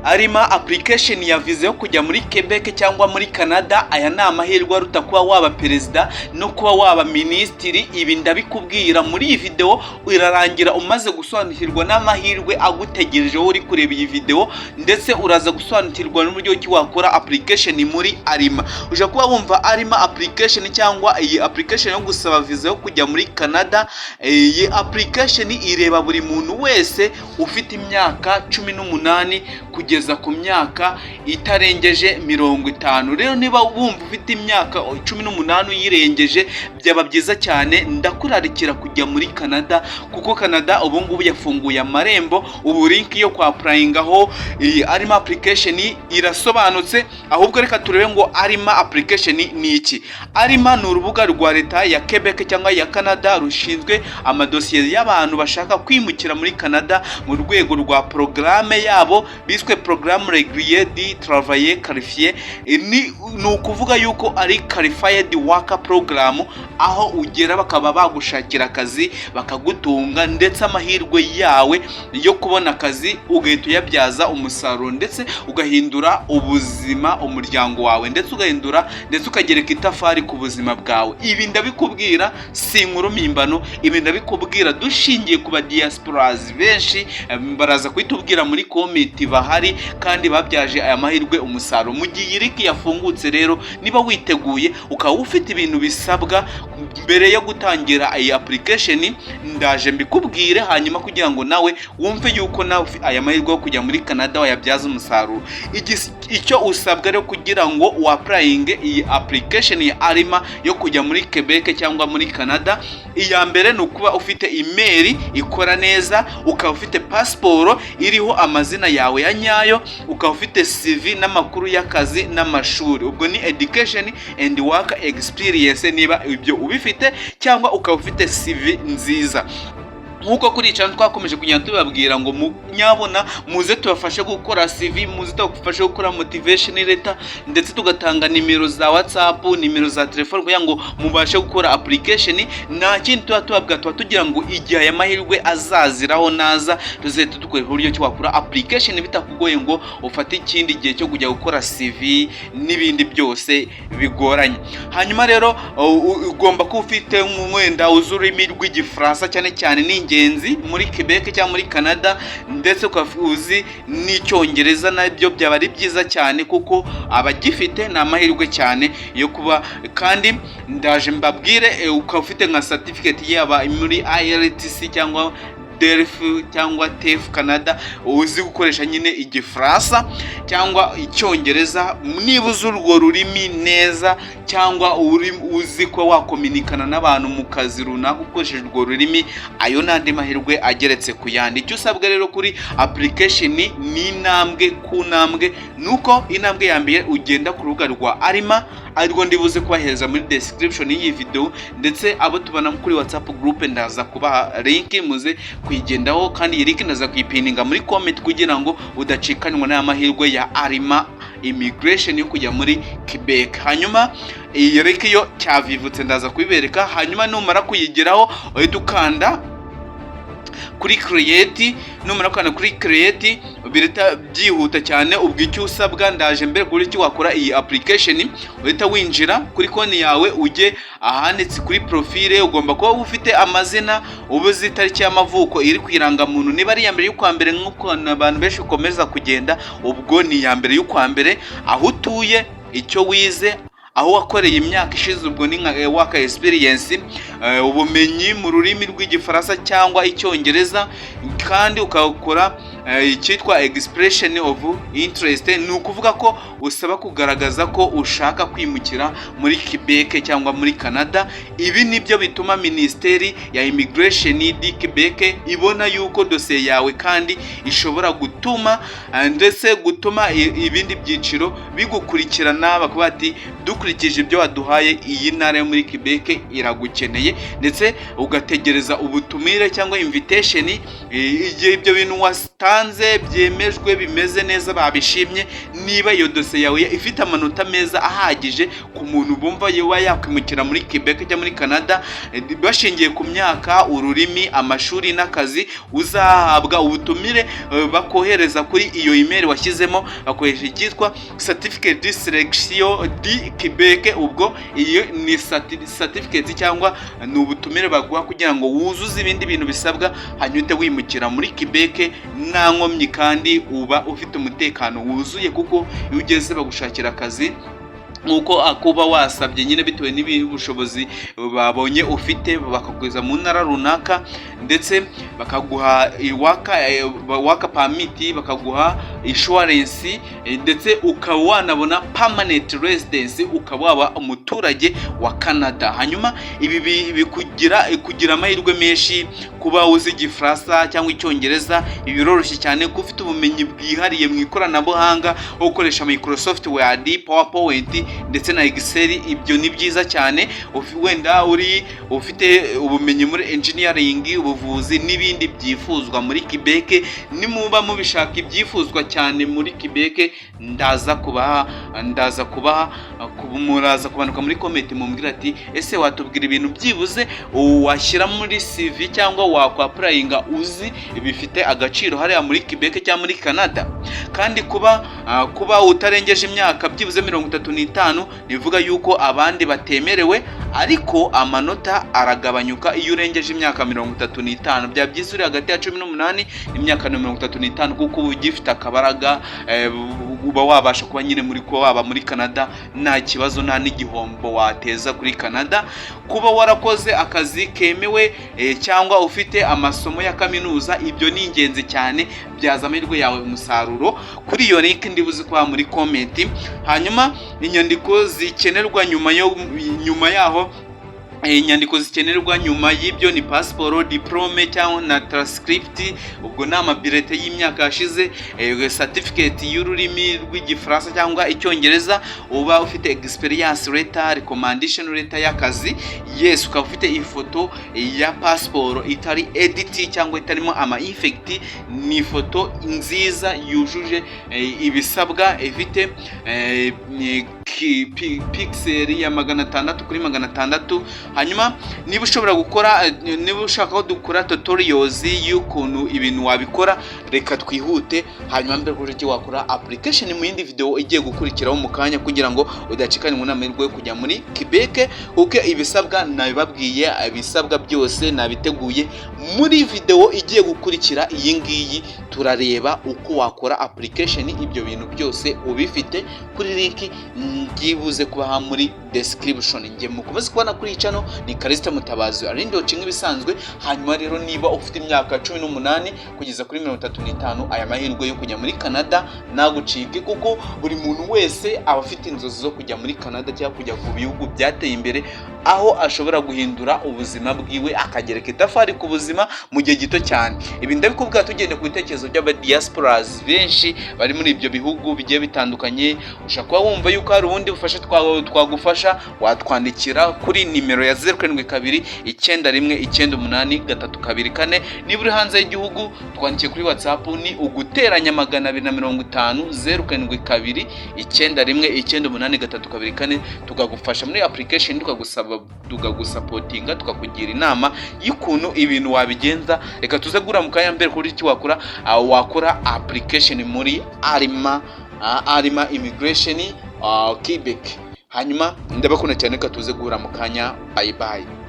Arima application ya visa yo kujya muri Quebec cyangwa muri Canada. Aya ni amahirwe aruta kuba waba perezida no kuba waba minisitiri. Ibi ndabikubwira muri iyi video, irarangira umaze gusobanukirwa n'amahirwe agutegereje uri kureba iyi video, ndetse uraza gusobanukirwa n'uburyo ki wakora application muri Arima. Uje kuba wumva Arima application cyangwa iyi application yo gusaba visa yo kujya muri Canada. Iyi application ireba buri muntu wese ufite imyaka 18 kugeza ku myaka itarengeje 50. Rero niba wumva ufite imyaka 18 uyirengeje, byaba byiza cyane, ndakurarikira kujya muri Canada, kuko Canada ubu ngubu yafunguye amarembo. Ubu link yo kwa applying aho Arima application irasobanutse. Ahubwo reka turebe ngo Arima application ni iki. Arima ni urubuga rwa leta ya Quebec cyangwa ya Canada rushinzwe amadosiye y'abantu bashaka kwimukira muri Canada mu rwego rwa programme yabo biswe programme régulier de travail qualifié. Ni ukuvuga yuko ari qualified worker program, aho ugera bakaba bagushakira akazi bakagutunga, ndetse amahirwe yawe yo kubona akazi ugahita uyabyaza umusaruro, ndetse ugahindura ubuzima umuryango wawe, ndetse ugahindura ndetse ukagereka itafari ku buzima bwawe. Ibi ndabikubwira si inkuru mpimbano, ibi ndabikubwira dushingiye ku ba diasporas benshi baraza kwitubwira muri comment bahari kandi babyaje aya mahirwe umusaruro. Mu gihe iriki yafungutse rero, niba witeguye ukaba ufite ibintu bisabwa mbere yo gutangira iyi application, ndaje mbikubwire hanyuma kugira ngo nawe wumve yuko nawe aya mahirwe yo kujya muri Canada wayabyaza umusaruro. Icyo usabwa rero kugira ngo applying iyi application ya Arima yo kujya muri Quebec cyangwa muri Canada, iya mbere ni ukuba ufite email ikora neza, ukaba ufite passport iriho amazina yawe ya nyayo, ukaba ufite CV n'amakuru y'akazi n'amashuri. Ubwo ni education and work experience niba ibyo ubifite, cyangwa ukaba ufite CV nziza. Nkuko kuri channel twakomeje kugenda tubabwira ngo nyabona muze tubafashe gukora CV, muze tubafashe gukora motivation letter, ndetse tugatanga nimero za WhatsApp, nimero za telefone kugira ngo mubashe gukora application. Nta kintu tubabwira tugira ngo igihe aya mahirwe azaziraho naza, tuzete dukora uburyo cyo wakora application bitakugoye ngo ufate ikindi gihe cyo kujya gukora CV n'ibindi byose bigoranye. Hanyuma rero ugomba kuba ufite umwenda uzurimi rw'igifaransa cyane cyane n'ingenzi muri Quebec cyangwa muri Canada, ndetse ukafuzi n'icyongereza nabyo byaba ari byiza cyane, kuko abagifite na mahirwe cyane yo kuba. Kandi ndaje mbabwire ukaba ufite nka certificate yaba muri IELTS cyangwa DELF cyangwa TEF Canada, uzi gukoresha nyine igifaransa cyangwa icyongereza, niba uzi urwo rurimi neza, cyangwa uzi ko wakominikana n'abantu mu kazi runaka ukoresheje urwo rurimi, ayo nandi mahirwe ageretse ku yandi. Icyo usabwa rero kuri application ni intambwe ku ntambwe, nuko intambwe ya mbere ugenda ku rubuga rwa Arima, ariko ndibuze kubahereza muri description y'iyi video, ndetse abo tubana kuri WhatsApp group ndaza kubaha link muze kuyigendaho, kandi iyi link ndaza kuyipininga muri comment kugira ngo udacikanwa n'aya mahirwe ya Arima immigration yo kujya muri Quebec. Hanyuma iyi link yo cyavivutse ndaza kubibereka, hanyuma numara kuyigeraho uhita ukanda kuri create. Numara kana kuri create birita byihuta cyane. Ubwo icyo usabwa ndaje mbere kuri cyo wakora iyi application, uhita winjira kuri konti yawe, ujye ahanditse kuri profile. Ugomba kuba ufite amazina, ubuzi itariki y'amavuko iri kwiranga muntu, niba ari ya mbere y'ukwa mbere nk'uko abantu benshi ukomeza kugenda, ubwo ni ya mbere y'ukwa mbere, aho utuye, icyo wize, aho wakoreye imyaka ishize, ubwo ni nka work experience, ubumenyi mu rurimi rw'igifaransa cyangwa icyongereza, kandi ukakora icyitwa expression of interest. Ni ukuvuga ko usaba kugaragaza ko ushaka kwimukira muri Quebec cyangwa muri Canada. Ibi nibyo bituma Ministeri ya Immigration di Quebec ibona yuko dosiye yawe kandi ishobora gutuma ndetse gutuma ibindi byiciro bigukurikirana, bakaba bati dukurikije ibyo waduhaye iyi ntara yo muri Quebec iragukeneye, ndetse ugategereza ubutumire cyangwa invitation. Igihe ibyo bintu watanze byemejwe bimeze neza babishimye, niba iyo dosiye yawe ifite amanota meza ahagije ku muntu bumva yewe yakwimukira muri Quebec cyangwa muri Canada, bashingiye ku myaka, ururimi, amashuri n'akazi, uzahabwa ubutumire bakohereza kuri iyo email washyizemo, bakoresha icyitwa certificate de selection du Quebec. Ubwo iyo ni certificate cyangwa ni ubutumire baguha kugira ngo wuzuze ibindi bintu bisabwa, hanyuma wimukira muri Quebec nta nkomyi kandi uba ufite umutekano wuzuye, kuko iyo ugeze bagushakira akazi nkuko akuba wasabye nyine bitewe n'ubushobozi babonye ufite, bakakugeza mu ntara runaka, ndetse bakaguha waka permit, bakaguha insurance, ndetse ukaba wanabona permanent residence, ukaba waba umuturage wa Canada. Hanyuma ibi kugira amahirwe menshi kuba uzi Igifaransa cyangwa Icyongereza, biroroshye cyane ko ufite ubumenyi bwihariye mu ikoranabuhanga, ukoresha Microsoft Word, PowerPoint ndetse na Excel. Ibyo ni byiza cyane. Wenda ufite ubumenyi muri engineering, ubuvuzi n'ibindi byifuzwa muri Quebec. Nimuba mubishaka ibyifuzwa cyane muri Quebec, ndaza kubaha muraza kubanuka muri comment mumbwira ati ese watubwira ibintu byibuze washyira muri CV cyangwa wakwaprayinga uzi bifite agaciro hariya muri Quebec cyangwa muri Canada. Kandi kuba utarengeje imyaka byibuze 35 nivuga yuko abandi batemerewe, ariko amanota aragabanyuka iyo urengeje imyaka 35. Bya byiza uri hagati ya 18 n'imyaka 35, kuko ugifite akabaraga, uba wabasha kuba nyine waba muri Canada nta kibazo, nta n'igihombo wateza kuri Canada. Kuba warakoze akazi kemewe cyangwa ufite amasomo ya kaminuza, ibyo ni ingenzi cyane, byaza amahirwe yawe umusaruro. Kuri iyo link ndibuze kwa muri comment. Hanyuma inyandiko zikenerwa nyuma yaho, inyandiko zikenerwa nyuma y'ibyo ni passport, diplome cyangwa na transcript, ubwo ni amabirete y'imyaka yashize, certificate y'ururimi rw'Igifaransa cyangwa Icyongereza, uba ufite experience letter, recommendation letter y'akazi, yes, ukaba ufite ifoto ya passport itari edit cyangwa itarimo ama effect, ni ifoto nziza yujuje ibisabwa, ifite pixel ya 600 kuri 600. Hanyuma niba ushaka ko dukora tutorials y'ukuntu ibintu wabikora, reka twihute. Hanyuma mbere ko wakora application mu yindi video igiye gukurikiraho mu kanya, kugira ngo udacikane mu namahirwe yo kujya muri Quebec. Uko ibisabwa nabibabwiye, ibisabwa byose nabiteguye muri video igiye gukurikira iyi ngiyi. Turareba uko wakora application, ibyo bintu byose ubifite kuri link ngibuze kubaha muri description. Ngiye mukomeze kubana kuri channel ni Kalista Mutabazi arindi ocinga ibisanzwe. Hanyuma rero niba ufite imyaka 18 kugeza kuri 35, aya mahirwe yo kujya muri Canada nagucike, kuko buri muntu wese aba afite inzozi zo kujya muri Canada cyangwa kujya ku bihugu byateye imbere, aho ashobora guhindura ubuzima bwiwe, akagereka itafari ku buzima mu gihe gito cyane. Ibi ndabikubwira tugende ku bitekerezo by'aba diasporas benshi bari muri ibyo bihugu bigiye bitandukanye. Ushaka kuba wumva yuko hari ubundi bufasha twagufasha, watwandikira kuri nimero ya 0729198324. Niba uri hanze y'igihugu twandikiye kuri WhatsApp ni uguteranya 250 0729198324, tukagufasha muri application, tukagusapotinga, tukakugira inama y'ukuntu ibintu wabigenza. Reka tuze gura mu kanya mbere kuri iki wakora application muri Arima Immigration Quebec. Hanyuma ndabakunda cyane, reka tuze gura mu kanya. Bye bye.